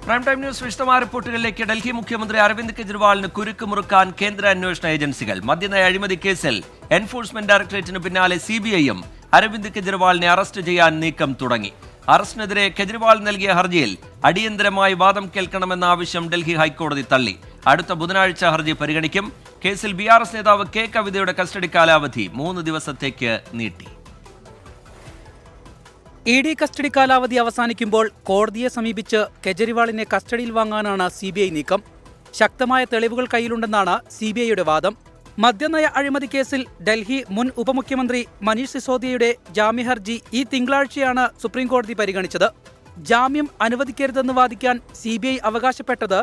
Prime time news വിശദമായ റിപ്പോർട്ടുകളിലേക്ക്. ഡൽഹി മുഖ്യമന്ത്രി അരവിന്ദ് കെജ്രിവാളിന് കുരുക്ക് മുറുക്കാൻ കേന്ദ്ര അന്വേഷണ ഏജൻസികൾ. മദ്യനയ അഴിമതി കേസിൽ എൻഫോഴ്സ്മെന്റ് ഡയറക്ടറേറ്റിന് പിന്നാലെ CBIയും അരവിന്ദ് കെജ്രിവാളിനെ അറസ്റ്റ് ചെയ്യാൻ നീക്കം തുടങ്ങി. അറസ്റ്റിനെതിരെ കെജ്രിവാൾ നൽകിയ ഹർജിയിൽ അടിയന്തരമായി വാദം കേൾക്കണമെന്ന ആവശ്യം ഡൽഹി ഹൈക്കോടതി തള്ളി. അടുത്ത ബുധനാഴ്ച ഹർജി പരിഗണിക്കും. കേസിൽ BRS നേതാവ് K കവിതയുടെ കസ്റ്റഡി കാലാവധി 3 ദിവസത്തേക്ക് നീട്ടി. ED കസ്റ്റഡി കാലാവധി അവസാനിക്കുമ്പോൾ കോടതിയെ സമീപിച്ച് കെജ്രിവാളിനെ കസ്റ്റഡിയിൽ വാങ്ങാനാണ് CBI നീക്കം. ശക്തമായ തെളിവുകൾ കയ്യിലുണ്ടെന്നാണ് CBIയുടെ വാദം. മദ്യനയ അഴിമതി കേസിൽ ഡൽഹി മുൻ ഉപമുഖ്യമന്ത്രി മനീഷ് സിസോദിയയുടെ ജാമ്യഹർജി ഈ തിങ്കളാഴ്ചയാണ് സുപ്രീംകോടതി പരിഗണിച്ചത്. ജാമ്യം അനുവദിക്കരുതെന്ന് വാദിക്കാൻ CBI അവകാശപ്പെട്ടത്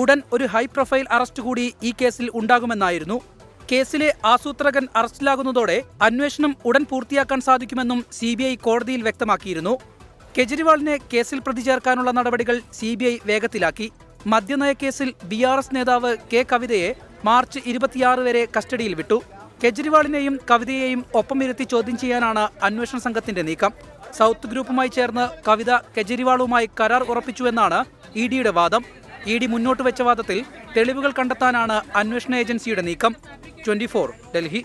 ഉടൻ ഒരു ഹൈ പ്രൊഫൈൽ അറസ്റ്റ് കൂടി ഈ കേസിൽ ഉണ്ടാകുമെന്നായിരുന്നു. കേസിലെ ആസൂത്രകൻ അറസ്റ്റിലാകുന്നതോടെ അന്വേഷണം ഉടൻ പൂർത്തിയാക്കാൻ സാധിക്കുമെന്നും CBI കോടതിയിൽ വ്യക്തമാക്കിയിരുന്നു. കെജ്രിവാളിനെ കേസിൽ പ്രതി ചേർക്കാനുള്ള നടപടികൾ CBI വേഗത്തിലാക്കി. മദ്യനയ കേസിൽ BRS നേതാവ് K കവിതയെ മാർച്ച് 26 വരെ കസ്റ്റഡിയിൽ വിട്ടു. കെജ്രിവാളിനെയും കവിതയെയും ഒപ്പമിരുത്തി ചോദ്യം ചെയ്യാനാണ് അന്വേഷണ സംഘത്തിന്റെ നീക്കം. സൗത്ത് ഗ്രൂപ്പുമായി ചേർന്ന് കവിത കെജ്രിവാളുമായി കരാർ ഉറപ്പിച്ചുവെന്നാണ് EDയുടെ വാദം. ED മുന്നോട്ട് വെച്ച വാദത്തിൽ തെളിവുകൾ കണ്ടെത്താനാണ് അന്വേഷണ ഏജൻസിയുടെ നീക്കം. 24 ഡൽഹി.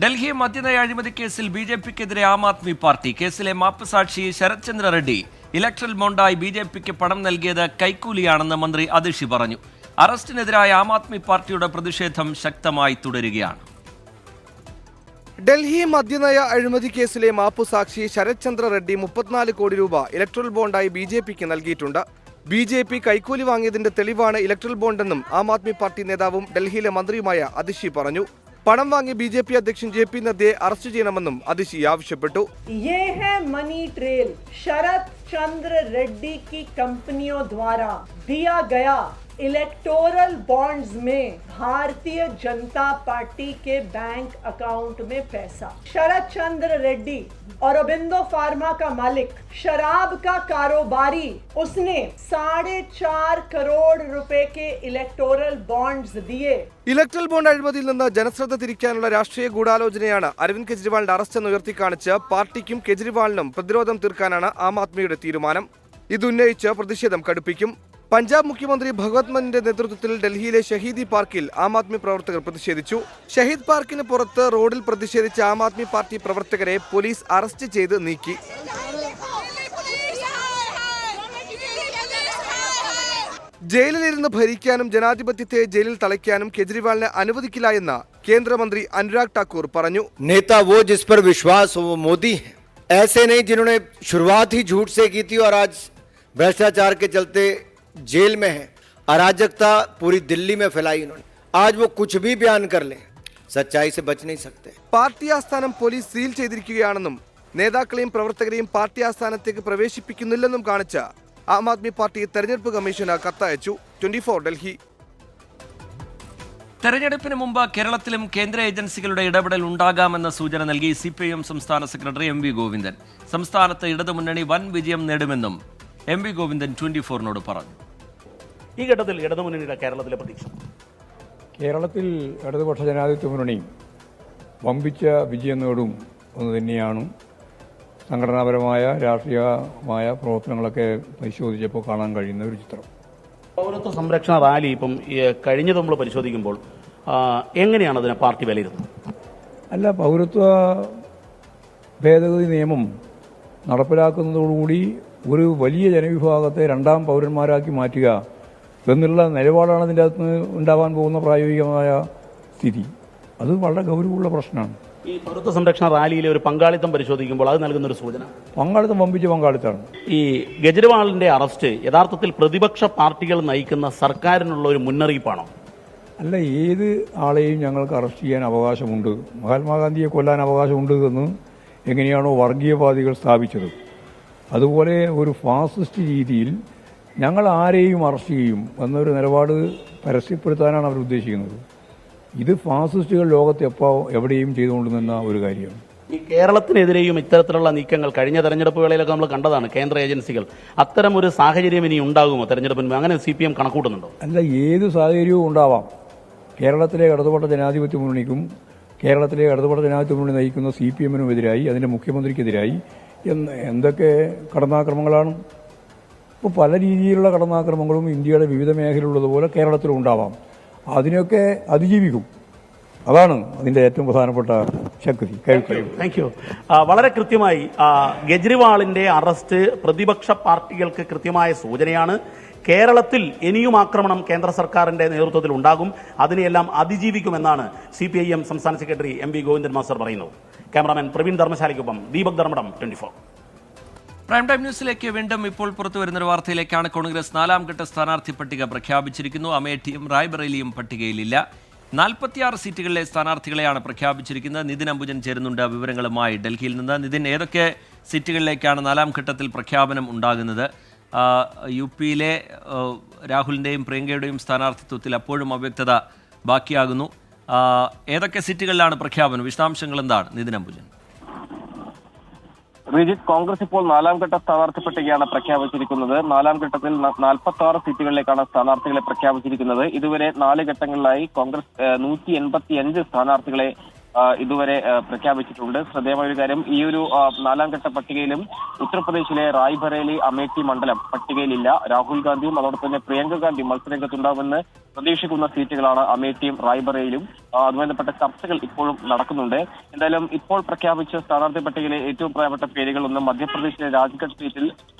ഡൽഹി മദ്യനയ അഴിമതി കേസിൽ BJPക്കെതിരെ ആം ആദ്മി പാർട്ടി. കേസിലെ മാപ്പുസാക്ഷി ശരത് ചന്ദ്ര റെഡ്ഡി ഇലക്ട്രൽ ബോണ്ടായി BJPക്ക് പണം നൽകിയത് കൈക്കൂലിയാണെന്ന് മന്ത്രി അതിഷി പറഞ്ഞു. അറസ്റ്റിനെതിരായ ആം ആദ്മി പാർട്ടിയുടെ പ്രതിഷേധം ശക്തമായി തുടരുകയാണ്. ഡൽഹി മദ്യനയ അഴിമതി കേസിലെ മാപ്പുസാക്ഷി ശരത് ചന്ദ്ര റെഡ്ഡി 34 കോടി രൂപ ഇലക്ട്രൽ ബോണ്ടായി BJPക്ക് നൽകിയിട്ടുണ്ട്. BJP കൈക്കൂലി വാങ്ങിയതിന്റെ തെളിവാണ് ഇലക്ട്രൽ ബോണ്ടെന്നും ആം ആദ്മി പാർട്ടി നേതാവും ഡൽഹിയിലെ മന്ത്രിയുമായ അതിഷി പറഞ്ഞു. പണം വാങ്ങി BJP അധ്യക്ഷൻ JP നദ്ദയെ അറസ്റ്റ് ചെയ്യണമെന്നും അതിഷി ആവശ്യപ്പെട്ടു. मनी ट्रेल शरद चंद्र रेड्डी की कंपनियों द्वारा दिया गया इलेक्टोरल बॉन्ड्स में भारतीय जनता पार्टी के बैंक अकाउंट में पैसा. शरद चंद्र रेड्डी और अरबिंदो फार्मा का मालिक, शराब का कारोबारी, उसने 4.5 करोड़ रुपए के इलेक्टोरल बॉन्ड्स दिए. ഇലക്ട്രൽ ബോണ്ട് അഴിമതിയിൽ നിന്ന് ജനശ്രദ്ധ തിരിക്കാനുള്ള രാഷ്ട്രീയ ഗൂഢാലോചനയാണ് അരവിന്ദ് കെജ്രിവാളിന്റെ അറസ്റ്റ് എന്ന് ഉയർത്തിക്കാണിച്ച് പാർട്ടിക്കും കെജ്രിവാളിനും പ്രതിരോധം തീർക്കാനാണ് ആം ആദ്മിയുടെ തീരുമാനം. ഇതുന്നയിച്ച് പ്രതിഷേധം കടുപ്പിക്കും. പഞ്ചാബ് മുഖ്യമന്ത്രി ഭഗവത് മാനിന്റെ നേതൃത്വത്തിൽ ഡൽഹിയിലെ ഷഹീദി പാർക്കിൽ ആം ആദ്മി പ്രവർത്തകർ പ്രതിഷേധിച്ചു. ഷഹീദ് പാർക്കിന് പുറത്ത് റോഡിൽ പ്രതിഷേധിച്ച ആം ആദ്മി പാർട്ടി പ്രവർത്തകരെ പോലീസ് അറസ്റ്റ് ചെയ്ത് നീക്കി. ജയിലിലിരുന്ന് ഭരിക്കാനും ജനാധിപത്യത്തെ ജയിലിൽ തളയ്ക്കാനും കെജ്രിവാളിനെ അനുവദിക്കില്ല എന്ന് കേന്ദ്രമന്ത്രി അനുരാഗ് ഠാക്കൂർ പറഞ്ഞു. नेता वो जिस पर विश्वास हो वो मोदी है, ऐसे नहीं जिन्होंने शुरुआत ही झूठ से की थी और आज भ्रष्टाचार के चलते जेल में है. अराजकता पूरी दिल्ली में फैलाई इन्होंने. आज वो कुछ भी बयान कर ले, सच्चाई से बच नहीं सकते. പാർട്ടി ആസ്ഥാനം പോലീസ് സീൽ ചെയ്തിരിക്കുകയാണെന്നും നേതാക്കളെയും പ്രവർത്തകരെയും പാർട്ടി ആസ്ഥാനത്തേക്ക് പ്രവേശിപ്പിക്കുന്നില്ലെന്നും കാണിച്ച് ആം ആദ്മി പാർട്ടി തെരഞ്ഞെടുപ്പ് കമ്മീഷന് കത്തയച്ചു. 24 ഡൽഹി. തെരഞ്ഞെടുപ്പിന് മുമ്പ് കേരളത്തിലും കേന്ദ്ര ഏജൻസികളുടെ ഇടപെടൽ ഉണ്ടാകാമെന്ന സൂചന നൽകി CPIM സംസ്ഥാന സെക്രട്ടറി MV ഗോവിന്ദൻ. സംസ്ഥാനത്ത് ഇടതുമുന്നണി വൻ വിജയം നേടുമെന്നും MV ഗോവിന്ദൻ 24നോട് പറഞ്ഞു. ഈ ഘട്ടത്തിൽ ഇടതുമുന്നണിയുടെ കേരളത്തിലെ പ്രതീക്ഷ? കേരളത്തിൽ ഇടതുപക്ഷ ജനാധിപത്യ മുന്നണി വമ്പിച്ച വിജയം നേടും എന്ന് തന്നെയാണ് സംഘടനാപരമായ രാഷ്ട്രീയമായ പ്രവർത്തനങ്ങളൊക്കെ പരിശോധിച്ചപ്പോൾ കാണാൻ കഴിയുന്ന ഒരു ചിത്രം. പൗരത്വ സംരക്ഷണ റാലി ഇപ്പം കഴിഞ്ഞത് നമ്മൾ പരിശോധിക്കുമ്പോൾ എങ്ങനെയാണ് അതിനെ പാർട്ടി വിലയിരുത്തുന്നത്? അല്ല, പൗരത്വ ഭേദഗതി നിയമം നടപ്പിലാക്കുന്നതോടുകൂടി ഒരു വലിയ ജനവിഭാഗത്തെ രണ്ടാം പൗരന്മാരാക്കി മാറ്റുക എന്നുള്ള നിലപാടാണ് അതിൻ്റെ അകത്ത് ഉണ്ടാവാൻ പോകുന്ന പ്രായോഗികമായ സ്ഥിതി. അത് വളരെ ഗൗരവമുള്ള പ്രശ്നമാണ്. ഈ പൗരത്വ സംരക്ഷണ റാലിയിലെ ഒരു പങ്കാളിത്തം പരിശോധിക്കുമ്പോൾ അത് നൽകുന്ന ഒരു സൂചന, പങ്കാളിത്തം വമ്പിച്ച പങ്കാളിത്തമാണ്. ഈ കെജ്രിവാളിന്റെ അറസ്റ്റ് യഥാർത്ഥത്തിൽ പ്രതിപക്ഷ പാർട്ടികൾ നയിക്കുന്ന സർക്കാരിനുള്ള ഒരു മുന്നറിയിപ്പാണോ? അല്ല, ഏത് ആളെയും ഞങ്ങൾക്ക് അറസ്റ്റ് ചെയ്യാൻ അവകാശമുണ്ട്, മഹാത്മാഗാന്ധിയെ കൊല്ലാൻ അവകാശമുണ്ട് എന്ന് എങ്ങനെയാണോ വർഗീയവാദികൾ സ്ഥാപിച്ചത്, അതുപോലെ ഒരു ഫാസിസ്റ്റ് രീതിയിൽ ഞങ്ങൾ ആരെയും അറസ്റ്റ് ചെയ്യും എന്നൊരു നിലപാട് പരസ്യപ്പെടുത്താനാണ് അവർ ഉദ്ദേശിക്കുന്നത്. ഇത് ഫാസിസ്റ്റുകൾ ലോകത്ത് എവിടെയും ചെയ്തുകൊണ്ടുനിന്ന ഒരു കാര്യമാണ്. ഈ കേരളത്തിനെതിരെയും ഇത്തരത്തിലുള്ള നീക്കങ്ങൾ കഴിഞ്ഞ തെരഞ്ഞെടുപ്പ് വേളയിലൊക്കെ നമ്മൾ കണ്ടതാണ്. കേന്ദ്ര ഏജൻസികൾ അത്തരം ഒരു സാഹചര്യം ഇനി ഉണ്ടാകുമോ തെരഞ്ഞെടുപ്പിന്? അങ്ങനെ CPM കണക്കൂട്ടുന്നുണ്ടോ? അല്ല, ഏത് സാഹചര്യവും ഉണ്ടാവാം. കേരളത്തിലെ ഇടതുപക്ഷ ജനാധിപത്യ മുന്നണിക്കും കേരളത്തിലെ ഇടതുപക്ഷ ജനാധിപത്യ മുന്നണി നയിക്കുന്ന CPM-നും എതിരായി, അതിന്റെ മുഖ്യമന്ത്രിക്കെതിരായി എന്തൊക്കെ കടന്നാക്രമങ്ങളാണ് ഇപ്പോൾ പല രീതിയിലുള്ള കടന്നാക്രമണങ്ങളും ഇന്ത്യയുടെ വിവിധ മേഖലയിലുള്ളതുപോലെ കേരളത്തിലും ഉണ്ടാവാം. അതിനെയൊക്കെ അതിജീവിക്കും. അതാണ് അതിൻ്റെ ഏറ്റവും പ്രധാനപ്പെട്ട ശക്തി. Thank you. വളരെ കൃത്യമായി കെജ്രിവാളിന്റെ അറസ്റ്റ് പ്രതിപക്ഷ പാർട്ടികൾക്ക് കൃത്യമായ സൂചനയാണ്. കേരളത്തിൽ ഇനിയും ആക്രമണം കേന്ദ്ര സർക്കാരിന്റെ നേതൃത്വത്തിൽ ഉണ്ടാകും. അതിനെയെല്ലാം അതിജീവിക്കുമെന്നാണ് CPIM സംസ്ഥാന സെക്രട്ടറി MV ഗോവിന്ദൻ മാസ്റ്റർ പറയുന്നത്. ക്യാമറാമാൻ പ്രവീൺ ധർമ്മശാലയ്ക്കൊപ്പം ദീപക് ധർമ്മടം, 24. പ്രൈം ടൈം ന്യൂസിലേക്ക് വീണ്ടും ഇപ്പോൾ പുറത്തു വരുന്നൊരു വാർത്തയിലേക്കാണ്. കോൺഗ്രസ് 4ാം ഘട്ട സ്ഥാനാർത്ഥി പട്ടിക പ്രഖ്യാപിച്ചിരിക്കുന്നു. അമേഠിയും റായ്ബറേലിയും പട്ടികയിലില്ല. 46 സീറ്റുകളിലെ സ്ഥാനാർത്ഥികളെയാണ് പ്രഖ്യാപിച്ചിരിക്കുന്നത്. നിതിൻ അംബുജൻ ചേരുന്നുണ്ട് വിവരങ്ങളുമായി ഡൽഹിയിൽ നിന്ന്. നിതിൻ, ഏതൊക്കെ സീറ്റുകളിലേക്കാണ് 4ാം ഘട്ടത്തിൽ പ്രഖ്യാപനം ഉണ്ടാകുന്നത്? UPയിലെ രാഹുലിൻ്റെയും പ്രിയങ്കയുടെയും സ്ഥാനാർത്ഥിത്വത്തിൽ അപ്പോഴും അവ്യക്തത ബാക്കിയാകുന്നു. ഏതൊക്കെ സീറ്റുകളിലാണ് പ്രഖ്യാപനം? വിശദാംശങ്ങൾ എന്താണ് നിതിൻ അംബുജൻ? റിജിത്ത്, കോൺഗ്രസ് ഇപ്പോൾ 4ാം ഘട്ട സ്ഥാനാർത്ഥി പട്ടികയാണ് പ്രഖ്യാപിച്ചിരിക്കുന്നത്. 4ാം ഘട്ടത്തിൽ 46 സീറ്റുകളിലേക്കാണ് സ്ഥാനാർത്ഥികളെ പ്രഖ്യാപിച്ചിരിക്കുന്നത്. ഇതുവരെ 4 ഘട്ടങ്ങളിലായി കോൺഗ്രസ് 185 സ്ഥാനാർത്ഥികളെ ഇതുവരെ പ്രഖ്യാപിച്ചിട്ടുണ്ട്. ശ്രദ്ധേയമായ ഒരു കാര്യം, ഈ ഒരു 4ാം ഘട്ട പട്ടികയിലും ഉത്തർപ്രദേശിലെ റായ്ബറേലി അമേഠി മണ്ഡലം പട്ടികയിലില്ല. രാഹുൽ ഗാന്ധിയും അതോടൊപ്പം തന്നെ പ്രിയങ്ക ഗാന്ധിയും മത്സരരംഗത്തുണ്ടാകുമെന്ന് പ്രതീക്ഷിക്കുന്ന സീറ്റുകളാണ് അമേഠിയും റായ്ബറേലിയും. അതുമായി ബന്ധപ്പെട്ട ചർച്ചകൾ ഇപ്പോഴും നടക്കുന്നുണ്ട്. എന്തായാലും ഇപ്പോൾ പ്രഖ്യാപിച്ച സ്ഥാനാർത്ഥി പട്ടികയിലെ ഏറ്റവും പ്രധാനപ്പെട്ട പേരുകളൊന്ന് മധ്യപ്രദേശിലെ രാജ്ഘട്ട് സീറ്റിൽ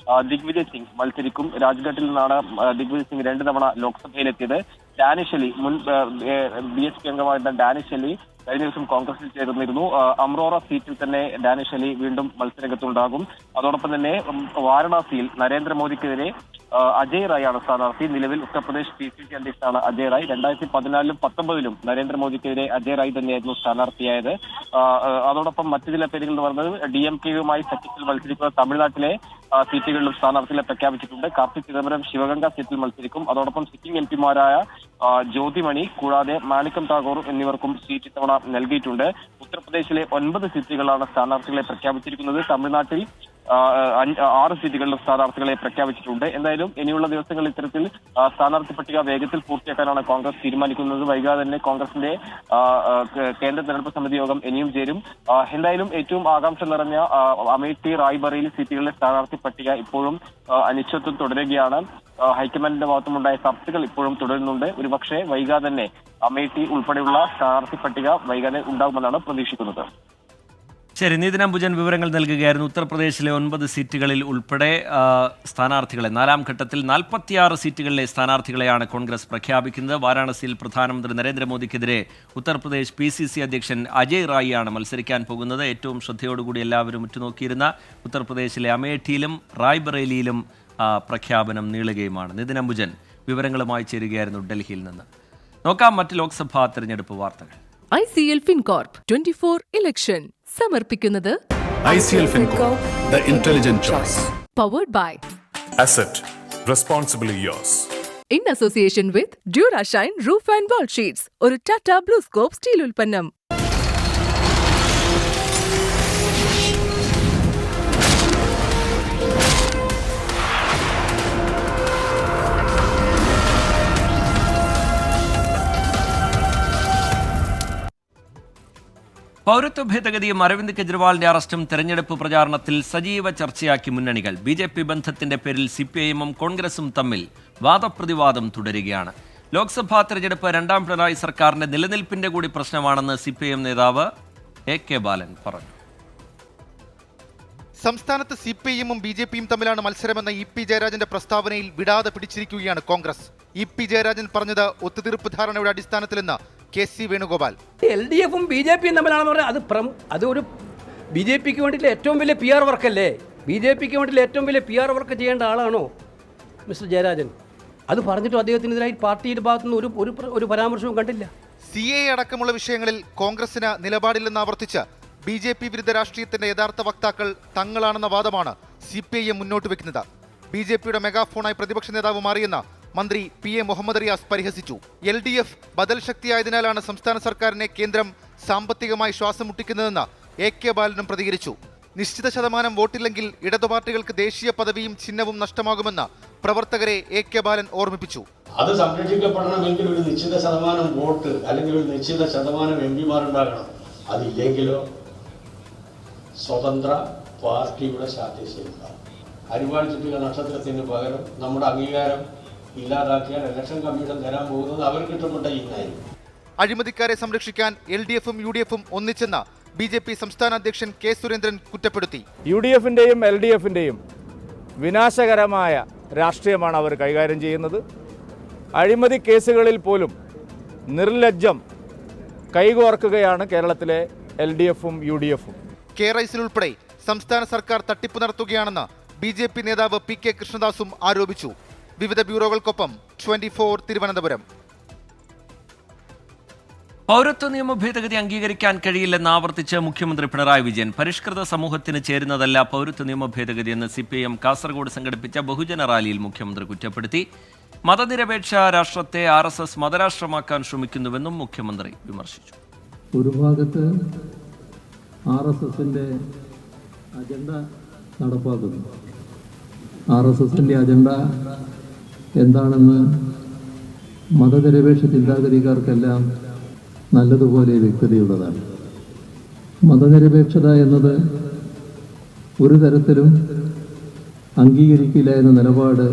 ദിഗ്വിജയ് സിംഗ് മത്സരിക്കും. രാജ്ഘട്ടിൽ നിന്നാണ് ദിഗ്വിജയ് സിംഗ് 2 തവണ ലോക്സഭയിലെത്തിയത്. ഡാനിഷ് അലി, മുൻ BHP അംഗമായിരുന്ന ഡാനിഷ് അലി കഴിഞ്ഞ ദിവസം കോൺഗ്രസിൽ ചേർന്നിരുന്നു. അമ്രോറ സീറ്റിൽ തന്നെ ഡാനിഷ് അലി വീണ്ടും മത്സരരംഗത്തുണ്ടാകും. അതോടൊപ്പം തന്നെ വാരണാസിയിൽ നരേന്ദ്രമോദിക്കെതിരെ അജയ് റായ് ആണ് സ്ഥാനാർത്ഥി. നിലവിൽ ഉത്തർപ്രദേശ് PCC അധ്യക്ഷനാണ് അജയ് റായ്. 2014-ലും 19-ലും നരേന്ദ്രമോദിക്കെതിരെ അജയ് റായ് തന്നെയായിരുന്നു സ്ഥാനാർത്ഥിയായത്. അതോടൊപ്പം മറ്റു ചില പേരുകൾ എന്ന് പറഞ്ഞത് DMK-യുമായി സഖ്യത്തിൽ മത്സരിക്കുന്ന തമിഴ്നാട്ടിലെ സീറ്റുകളിലും സ്ഥാനാർത്ഥികളെ പ്രഖ്യാപിച്ചിട്ടുണ്ട്. കാർത്തിക് ചിദംബരം ശിവഗംഗ സീറ്റിൽ മത്സരിക്കും. അതോടൊപ്പം സിറ്റിംഗ് MPമാരായ ജ്യോതിമണി കൂടാതെ മാണിക്കം ടാഗോർ എന്നിവർക്കും സീറ്റ് ഇത്തവണ നൽകിയിട്ടുണ്ട്. ഉത്തർപ്രദേശിലെ 9 സീറ്റുകളാണ് സ്ഥാനാർത്ഥികളെ പ്രഖ്യാപിച്ചിരിക്കുന്നത്. തമിഴ്നാട്ടിൽ 6 സീറ്റുകളിലും സ്ഥാനാർത്ഥികളെ പ്രഖ്യാപിച്ചിട്ടുണ്ട്. എന്തായാലും ഇനിയുള്ള ദിവസങ്ങളിൽ ഇത്തരത്തിൽ സ്ഥാനാർത്ഥി പട്ടിക വേഗത്തിൽ പൂർത്തിയാക്കാനാണ് കോൺഗ്രസ് തീരുമാനിക്കുന്നത്. വൈകാതെ തന്നെ കോൺഗ്രസിന്റെ കേന്ദ്ര തെരഞ്ഞെടുപ്പ് സമിതി യോഗം ഇനിയും ചേരും. എന്തായാലും ഏറ്റവും ആകാംക്ഷ നിറഞ്ഞ അമേഠി റായ്ബറേലി സീറ്റുകളിലെ സ്ഥാനാർത്ഥി പട്ടിക ഇപ്പോഴും അനിശ്ചിതത്വം തുടരുകയാണ്. ഹൈക്കമാൻഡിന്റെ ഭാഗത്തുമുണ്ടായ ചർച്ചകൾ ഇപ്പോഴും തുടരുന്നുണ്ട്. ഒരുപക്ഷെ വൈകാതെ തന്നെ അമേഠി ഉൾപ്പെടെയുള്ള സ്ഥാനാർത്ഥി പട്ടിക വൈകാതെ ഉണ്ടാകുമെന്നാണ് പ്രതീക്ഷിക്കുന്നത്. ശരി, നിതിൻ അംബുജൻ വിവരങ്ങൾ നൽകുകയായിരുന്നു. ഉത്തർപ്രദേശിലെ 9 സീറ്റുകളിൽ ഉൾപ്പെടെ സ്ഥാനാർത്ഥികളെ 4ാം ഘട്ടത്തിൽ 46 സീറ്റുകളിലെ സ്ഥാനാർത്ഥികളെയാണ് കോൺഗ്രസ് പ്രഖ്യാപിക്കുന്നത്. വാരാണസിയിൽ പ്രധാനമന്ത്രി നരേന്ദ്രമോദിക്കെതിരെ ഉത്തർപ്രദേശ് PCC അധ്യക്ഷൻ അജയ് റായിയാണ് മത്സരിക്കാൻ പോകുന്നത്. ഏറ്റവും ശ്രദ്ധയോടുകൂടി എല്ലാവരും ഉറ്റുനോക്കിയിരുന്ന ഉത്തർപ്രദേശിലെ അമേഠിയിലും റായ്ബറേലിയിലും പ്രഖ്യാപനം നീളുകയുമാണ്. നിതിൻ അംബുജൻ വിവരങ്ങളുമായി ചേരുകയായിരുന്നു ഡൽഹിയിൽ നിന്ന്. നോക്കാം മറ്റ് ലോക്സഭാ തെരഞ്ഞെടുപ്പ് വാർത്തകൾ. ICL FinCorp 24 ഇലക്ഷൻ സമർപ്പിക്കുന്നത് ICL FinCorp, the intelligent choice. Powered by Asset, responsibly yours. In association with Durashine Roof and Wall Sheets, ഒരു Tata BlueScope സ്റ്റീൽ ഉൽപ്പന്നം. പൗരത്വ ഭേദഗതിയും അരവിന്ദ് കെജ്രിവാളിന്റെ അറസ്റ്റും തെരഞ്ഞെടുപ്പ് പ്രചാരണത്തിൽ സജീവ ചർച്ചയാക്കി മുന്നണികൾ. BJP ബന്ധത്തിന്റെ പേരിൽ CPIM-ഉം കോൺഗ്രസും തമ്മിൽ വാദപ്രതിവാദം തുടരുകയാണ്. ലോക്സഭാ തെരഞ്ഞെടുപ്പ് 2ാം പിണറായി സർക്കാരിന്റെ നിലനിൽപ്പിന്റെ കൂടി പ്രശ്നമാണെന്ന് CPIM നേതാവ് AK ബാലൻ പറഞ്ഞു. സംസ്ഥാനത്ത് CPIM-ഉം BJP-യും തമ്മിലാണ് മത്സരമെന്ന EP ജയരാജന്റെ പ്രസ്താവനയിൽ വിടാതെ പിടിച്ചിരിക്കുകയാണ് കോൺഗ്രസ്. EP ജയരാജൻ പറഞ്ഞത് ഒത്തുതീർപ്പ് ധാരണയുടെ അടിസ്ഥാനത്തിലെന്ന് KC വേണുഗോപാൽ. LDF-ഉം BJP-യും തമ്മിലാണെന്ന് പറഞ്ഞാൽ അത് ഒരു BJP-ക്ക് വേണ്ടിയിട്ടുള്ള ഏറ്റവും വലിയ PR വർക്കല്ലേ? BJP-ക്ക് വേണ്ടിയിട്ടുള്ള ഏറ്റവും വലിയ PR വർക്ക് ചെയ്യേണ്ട ആളാണോ മിസ്റ്റർ ജയരാജൻ? അത് പറഞ്ഞിട്ടും അദ്ദേഹത്തിനെതിരായി പാർട്ടിയുടെ ഭാഗത്തുനിന്ന് ഒരു പരാമർശവും കണ്ടില്ല. CA അടക്കമുള്ള വിഷയങ്ങളിൽ കോൺഗ്രസിന് നിലപാടില്ലെന്ന് ആവർത്തിച്ച് BJP വിരുദ്ധ രാഷ്ട്രീയത്തിന്റെ യഥാർത്ഥ വക്താക്കൾ തങ്ങളാണെന്ന വാദമാണ് CPIM മുന്നോട്ട് വെക്കുന്നത്. BJP-യുടെ മെഗാഫോണായി പ്രതിപക്ഷ നേതാവ് മാറിയെന്ന മന്ത്രി PA മുഹമ്മദ് റിയാസ് പരിഹസിച്ചു. LDF ബദൽ ശക്തിയായതിനാലാണ് സംസ്ഥാന സർക്കാരിനെ കേന്ദ്രം സാമ്പത്തികമായി ശ്വാസം മുട്ടിക്കുന്നതെന്ന് AK ബാലനും പ്രതികരിച്ചു. നിശ്ചിത ശതമാനം വോട്ടില്ലെങ്കിൽ ഇടതു പാർട്ടികൾക്ക് ദേശീയ പദവിയും ചിഹ്നവും നഷ്ടമാകുമെന്ന് പ്രവർത്തകരെ AK ബാലൻ ഓർമ്മിപ്പിച്ചു. അത് സംരക്ഷിക്കപ്പെടണമെങ്കിൽ ഒരു നിശ്ചിത ശതമാനം വോട്ട് അല്ലെങ്കിൽ ഒരു നിശ്ചിത ശതമാനം MPമാരുണ്ടാകണം. അതില്ലെങ്കിലോ സ്വതന്ത്ര പാർട്ടിയുടെ സാധ്യതയുണ്ടാകും. അരിവാൾ ചുറ്റിക നക്ഷത്രത്തിന് പകരം നമ്മുടെ അംഗീകാരം ഇല്ലാതാക്കിയാൽ ഇലക്ഷൻ കമ്മീഷൻ തരാൻ പോകുന്നത് അവർക്ക് ഇഷ്ടപ്പെട്ട ഇന്നായിരിക്കും. അഴിമതിക്കാരെ സംരക്ഷിക്കാൻ LDF-ഉം UDF-ഉം ഒന്നിച്ചെന്ന BJP സംസ്ഥാന അധ്യക്ഷൻ K. സുരേന്ദ്രൻ കുറ്റപ്പെടുത്തി. UDF-ന്റെയും LDF-ന്റെയും വിനാശകരമായ രാഷ്ട്രീയമാണ് അവർ കൈകാര്യം ചെയ്യുന്നത്. അഴിമതി കേസുകളിൽ പോലും നിർലജ്ജം കൈകോർക്കുകയാണ് കേരളത്തിലെ LDF-ഉം UDF-ഉം. കെ റൈസിൽ ഉൾപ്പെടെ സംസ്ഥാന സർക്കാർ തട്ടിപ്പ് നടത്തുകയാണെന്ന് BJP നേതാവ് PK കൃഷ്ണദാസും ആരോപിച്ചു. വിവിധ ബ്യൂറോകൾക്കൊപ്പം 24 തിരുവനന്തപുരം. പൗരത്വ നിയമ ഭേദഗതി അംഗീകരിക്കാൻ കഴിയില്ലെന്ന് ആവർത്തിച്ച് മുഖ്യമന്ത്രി പിണറായി വിജയൻ. പരിഷ്കൃത സമൂഹത്തിന് ചേരുന്നതല്ല പൗരത്വ നിയമ ഭേദഗതി എന്ന് CPIM കാസർഗോഡ് സംഘടിപ്പിച്ച ബഹുജന റാലിയിൽ മുഖ്യമന്ത്രി കുറ്റപ്പെടുത്തി. മതനിരപേക്ഷ രാഷ്ട്രത്തെ RSS മതരാഷ്ട്രമാക്കാൻ ശ്രമിക്കുന്നുവെന്നും മുഖ്യമന്ത്രി വിമർശിച്ചു. ഒരു ഭാഗത്ത് RSSന്റെ അജണ്ട നടപ്പാക്കുന്നു. RSSന്റെ അജണ്ട എന്താണെന്ന് മതനിരപേക്ഷ ചിന്താഗതിക്കാർക്കെല്ലാം നല്ലതുപോലെ വ്യക്തതയുള്ളതാണ്. മതനിരപേക്ഷത എന്നത് ഒരു തരത്തിലും അംഗീകരിക്കില്ല എന്ന നിലപാട്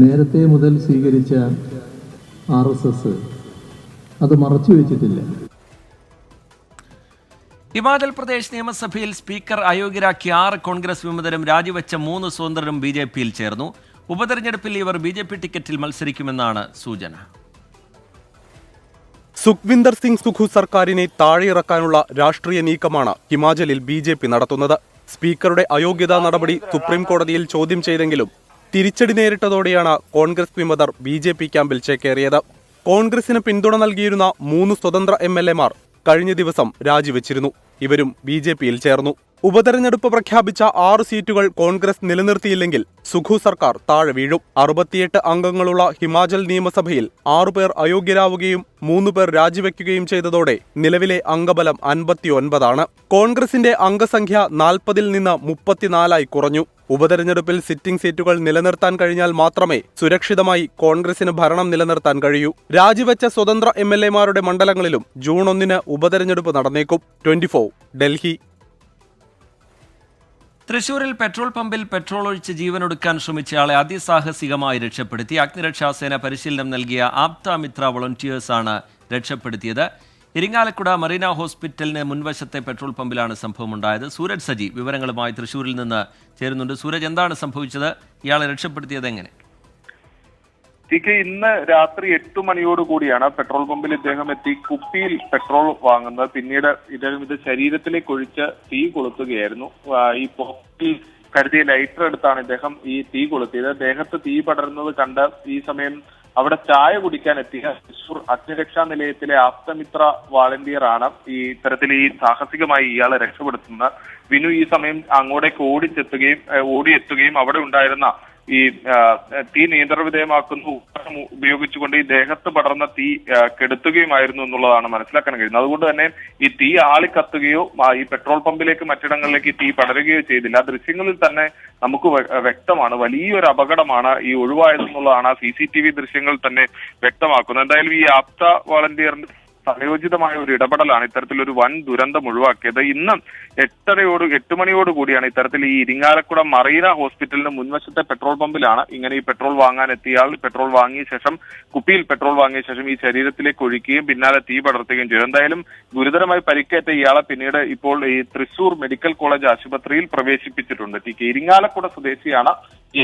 നേരത്തെ മുതൽ സ്വീകരിച്ച RSS അത് മറച്ചുവെച്ചിട്ടില്ല. ഹിമാചൽ പ്രദേശ് നിയമസഭയിൽ സ്പീക്കർ അയോഗ്യരാക്കിയ 6 കോൺഗ്രസ് വിമതരും രാജിവെച്ച 3 സ്വതന്ത്രരും BJPയിൽ ചേർന്നു. ഉപതെരഞ്ഞെടുപ്പിൽ ഇവർ BJP ടിക്കറ്റിൽ മത്സരിക്കുമെന്നാണ് സൂചന. സുഖ്വിന്ദർ സിംഗ് സുഖു സർക്കാരിനെ താഴെയിറക്കാനുള്ള രാഷ്ട്രീയ നീക്കമാണ് ഹിമാചലിൽ BJP നടത്തുന്നത്. സ്പീക്കറുടെ അയോഗ്യതാ നടപടി സുപ്രീം കോടതിയിൽ ചോദ്യം ചെയ്തെങ്കിലും തിരിച്ചടി നേരിട്ടതോടെയാണ് കോൺഗ്രസ് വിമതർ BJP ക്യാമ്പിൽ ചേക്കേറിയത്. കോൺഗ്രസിന് പിന്തുണ നൽകിയിരുന്ന 3 സ്വതന്ത്ര MLA-മാർ കഴിഞ്ഞ ദിവസം രാജിവെച്ചിരുന്നു. ഇവരും BJPയിൽ ചേർന്നു. ഉപതെരഞ്ഞെടുപ്പ് പ്രഖ്യാപിച്ച 6 സീറ്റുകൾ കോൺഗ്രസ് നിലനിർത്തിയില്ലെങ്കിൽ സുഖു സർക്കാർ താഴെ വീഴും. 68 അംഗങ്ങളുള്ള ഹിമാചൽ നിയമസഭയിൽ 6 പേർ അയോഗ്യരാവുകയും 3 പേർ രാജിവെക്കുകയും ചെയ്തതോടെ നിലവിലെ അംഗബലം 59 കോൺഗ്രസിന്റെ അംഗസംഖ്യ 40-ൽ നിന്ന് 34 കുറഞ്ഞു. ഉപതെരഞ്ഞെടുപ്പിൽ സിറ്റിംഗ് സീറ്റുകൾ നിലനിർത്താൻ കഴിഞ്ഞാൽ മാത്രമേ സുരക്ഷിതമായി കോൺഗ്രസിന് ഭരണം നിലനിർത്താൻ കഴിയൂ. രാജിവെച്ച സ്വതന്ത്ര MLA-മാരുടെ മണ്ഡലങ്ങളിലും ജൂൺ 1-ന് ഉപതെരഞ്ഞെടുപ്പ് നടന്നേക്കും. 24 ഡൽഹി. തൃശൂരിൽ പെട്രോൾ പമ്പിൽ പെട്രോൾ ഒഴിച്ച് ജീവനൊടുക്കാൻ ശ്രമിച്ചയാളെ അതിസാഹസികമായി രക്ഷപ്പെടുത്തി. അഗ്നിരക്ഷാസേന പരിശീലനം നൽകിയ ആപ്തമിത്ര വോളണ്ടിയേഴ്സാണ് രക്ഷപ്പെടുത്തിയത്. ഇരിങ്ങാലക്കുട മറീന ഹോസ്പിറ്റലിന് മുൻവശത്തെ പെട്രോൾ പമ്പിലാണ് സംഭവമുണ്ടായത്. സൂരജ് സജി വിവരങ്ങളുമായി തൃശൂരിൽ നിന്ന് ചേരുന്നുണ്ട്. സൂരജ്, എന്താണ് സംഭവിച്ചത്? ഇയാളെ രക്ഷപ്പെടുത്തിയത് എങ്ങനെ? ഇന്ന് രാത്രി 8 മണിയോട് കൂടിയാണ് പെട്രോൾ പമ്പിൽ ഇദ്ദേഹം എത്തി കുപ്പിയിൽ പെട്രോൾ വാങ്ങുന്നത്. പിന്നീട് ഇദ്ദേഹം ഇത് ശരീരത്തിലേക്ക് ഒഴിച്ച് തീ കൊളുത്തുകയായിരുന്നു. ഈ പോക്കിൽ കരുതിയ ലൈറ്റർ എടുത്താണ് ഇദ്ദേഹം ഈ തീ കൊളുത്തിയത്. ദേഹത്ത് തീ പടരുന്നത് കണ്ട് ഈ സമയം അവിടെ ചായ കുടിക്കാൻ എത്തിയ തൃശൂർ അഗ്നിരക്ഷാ നിലയത്തിലെ ആപ്തമിത്ര വാളണ്ടിയർ ആണ് ഈ ഇത്തരത്തിൽ ഈ സാഹസികമായി ഇയാളെ രക്ഷപ്പെടുത്തുന്നത്. വിനു ഈ സമയം അങ്ങോട്ടേക്ക് ഓടിയെത്തുകയും അവിടെ ഉണ്ടായിരുന്ന ഈ തീ നിയന്ത്രണ വിധേയമാക്കുന്ന ഉപയോഗിച്ചുകൊണ്ട് ഈ ദേഹത്ത് പടർന്ന തീ കെടുത്തുകയുമായിരുന്നു എന്നുള്ളതാണ് മനസ്സിലാക്കാൻ കഴിയുന്നത്. അതുകൊണ്ട് തന്നെ ഈ തീ ആളിക്കത്തുകയോ ഈ പെട്രോൾ പമ്പിലേക്ക് മറ്റിടങ്ങളിലേക്ക് തീ പടരുകയോ ചെയ്തില്ല. ദൃശ്യങ്ങളിൽ തന്നെ നമുക്ക് വ്യക്തമാണ് വലിയൊരു അപകടമാണ് ഈ ഒഴിവായതെന്നുള്ളതാണ് CCTV ദൃശ്യങ്ങൾ തന്നെ വ്യക്തമാക്കുന്നത്. എന്തായാലും ഈ ആപ്ത വോളണ്ടിയറിന്റെ സമയോചിതമായ ഒരു ഇടപെടലാണ് ഇത്തരത്തിലൊരു വൻ ദുരന്തം ഒഴിവാക്കിയത്. ഇന്ന് 8 മണിയോട് കൂടിയാണ് ഇത്തരത്തിൽ ഈ ഇരിങ്ങാലക്കുട മറീന ഹോസ്പിറ്റലിന് മുൻവശത്തെ പെട്രോൾ പമ്പിലാണ് ഇങ്ങനെ ഈ പെട്രോൾ വാങ്ങാൻ എത്തിയ ആൾ പെട്രോൾ വാങ്ങിയ ശേഷം കുപ്പിയിൽ പെട്രോൾ വാങ്ങിയ ശേഷം ഈ ശരീരത്തിലേക്ക് ഒഴിക്കുകയും പിന്നാലെ തീ പടർത്തുകയും ചെയ്തു. എന്തായാലും ഗുരുതരമായി പരിക്കേറ്റ ഇയാളെ പിന്നീട് ഇപ്പോൾ ഈ തൃശൂർ മെഡിക്കൽ കോളേജ് ആശുപത്രിയിൽ പ്രവേശിപ്പിച്ചിട്ടുണ്ട്. ഇരിങ്ങാലക്കുട സ്വദേശിയാണ്